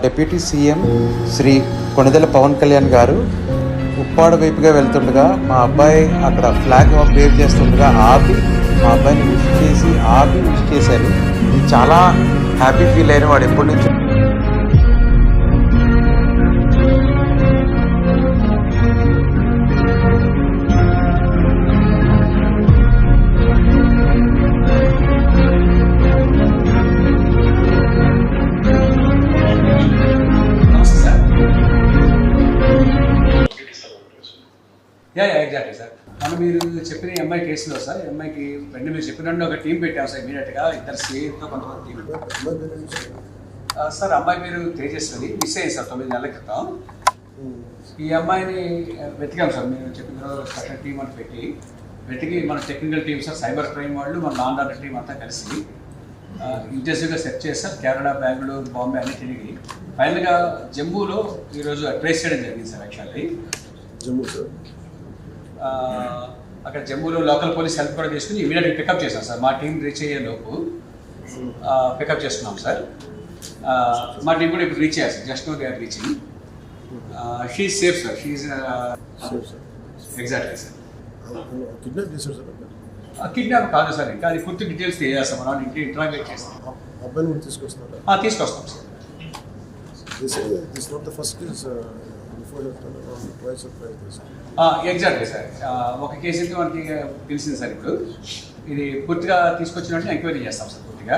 Deputy CM Shri Konidela Pawan Kalyan గారు ఉప్పాడ వైపుగా వెళ్తుండగా మా అబ్బాయి అక్కడ ఫ్లాగ్ వేవ్ చేస్తుండగా ఆపి మా అబ్బాయిని విష్ చేశారు. ఇది చాలా హ్యాపీ ఫీల్ అయిన వాడు ఎప్పటి నుంచి. Exactly sir. మనం మీరు చెప్పిన ఎంఐ కేసులో సార్, ఎంఐకి వెంటనే మీరు చెప్పినట్టు ఒక టీం పెట్టాం సార్. ఇమీడియట్గా ఇద్దరు సిఐతో కొంతమంది టీం సార్. అమ్మాయి మీరు తేజస్వని మిస్ అయ్యింది సార్ 9 నెలల క్రితం. ఈ అమ్మాయిని వెతికాం సార్. మీరు చెప్పిన తర్వాత టీం అని వెతికి మన technical team sir, cyber crime వాళ్ళు, మన లా అండ్ ఆర్డర్ టీం అంతా కలిసి ఇంటెన్సివ్గా సెర్చ్ చేస్తారు. కేరళ, బెంగళూరు, బాంబే అన్ని తిరిగి ఫైనల్గా జమ్మూలో ఈరోజు ట్రేస్ చేయడం జరిగింది సార్. యాక్చువల్లీ జమ్మూ సార్, అక్కడ జమ్మూలో లోకల్ పోలీస్ హెల్ప్ కూడా తీసుకుని ఇమీడియట్గా పికప్ చేశాం సార్. మా టీం రీచ్ అయ్యే లోపు పికప్ చేస్తున్నాం సార్. మా టీం కూడా ఇప్పుడు రీచ్ అయ్యారు sir. Just no they are reaching. She safe sir. She exactly sir. Kidnap చేశారు సార్? కిడ్నాప్ కాదు సార్, ఇంకా అది పూర్తి డీటెయిల్స్ తెలియజేస్తాం. మనం ఇంటరాగేట్ చేస్తాం. అబ్బాయిని కూడా తీసుకొస్తారా? తీసుకొస్తాం సార్. Exactly sir. ఒక కేసు అయితే మనకి తెలిసింది సార్. ఇప్పుడు ఇది పూర్తిగా తీసుకొచ్చినట్టు ఎంక్వైరీ చేస్తాం సార్. పూర్తిగా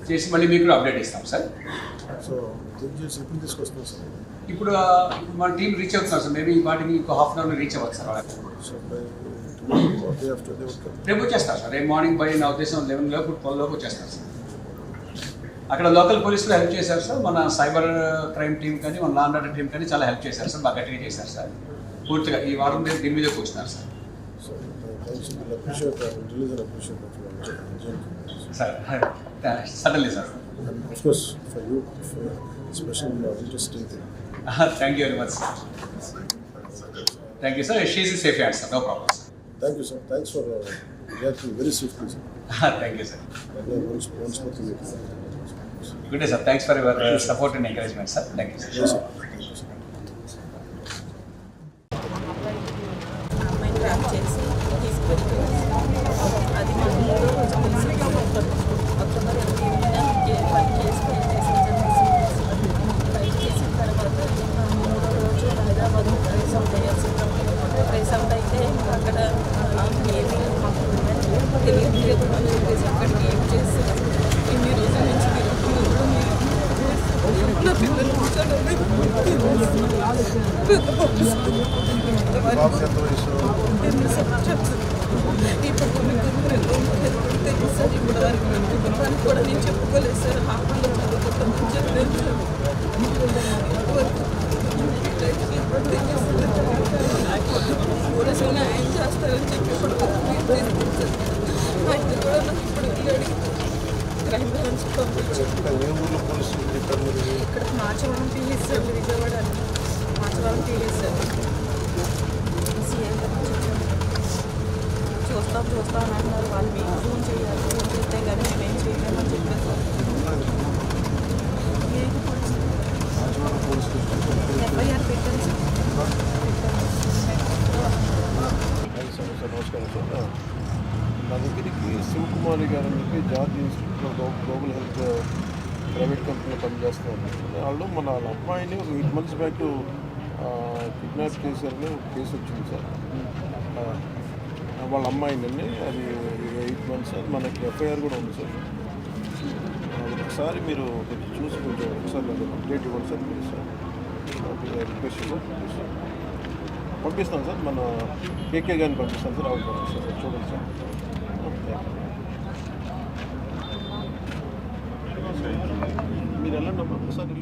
చేసి మళ్ళీ మీకు కూడా అప్డేట్ ఇస్తాం సార్. సో ఎప్పుడు తీసుకొస్తాం సార్? ఇప్పుడు మన టీం రీచ్ అవుతున్నాం సార్. మేబీ వాటికి ఇంకో హాఫ్ అన్ అవర్లో రీచ్ అవ్వచ్చు సార్. రేపు వచ్చేస్తారు సార్. రేపు మార్నింగ్ బై నా ఉద్దేశం 11 లోపు 12 లోపు వచ్చేస్తారు సార్. అక్కడ లోకల్ పోలీసులు హెల్ప్ చేశారు సార్. మన సైబర్ క్రైమ్ టీం కానీ, మన లా అండ్ ఆర్డర్ టీం కానీ చాలా హెల్ప్ చేశారు సార్. బాగా గట్టిగా చేశారు సార్. పూర్తిగా ఈ వారం దీని మీద కూర్చున్నారు sir. Sir suddenly sir. Thank you very much sir. Thank you sir. She in safe hands sir. No problem sir. Thank you, sir. Thanks for reacting very swiftly, sir. Thank you, sir. Good day, sir. Thanks for your support and encouragement, sir. Thank you, sir. Yes, sir. కూడా నేను చెప్పుకోలేదు sir. హాస్పిటల్లో చదువుకుంటామని చెప్పలేదు. పోలీసులు న్యాయం చేస్తారని చెప్పి ఇప్పుడు ఆయన కూడా నాకు ఇప్పుడు వెళ్ళాడు. క్రైమ్ బ్రాంచ్ పంపించారు. ఇక్కడ Machavaram TS sir, Vijayawada Machavaram TS sir. చూస్తాం అని అన్నారు. వాళ్ళు మీకు ఫోన్ చేయాలి, ఫోన్ చేస్తే కానీ మేమేం చేయలేమని చెప్పారు సార్. ఎఫ్ఐఆర్ పెట్టాను సార్. నమస్కారం సార్. నా దగ్గరికి శివకుమారి గారు అని చెప్పి George institute of global health private కంపెనీలో పనిచేస్తున్నారు. వాళ్ళు మన అమ్మాయిని ఒక 8 months బ్యాక్ కిడ్నాప్ చేశారని ఒక కేసు వచ్చింది సార్. వాళ్ళ అమ్మాయిని అది 8 months అది మనకి ఎఫ్ఐఆర్ కూడా ఉంది సార్. ఒకసారి మీరు చూసి కొంచెం ఒకసారి నాకు అప్డేట్ ఇవ్వండి sir. Please sir, request sir. పంపిస్తాను సార్. మన కేకే గారిని పంపిస్తాను సార్. అవును సార్, చూడండి సార్. మీరు వెళ్ళండి అమ్మా ఒకసారి.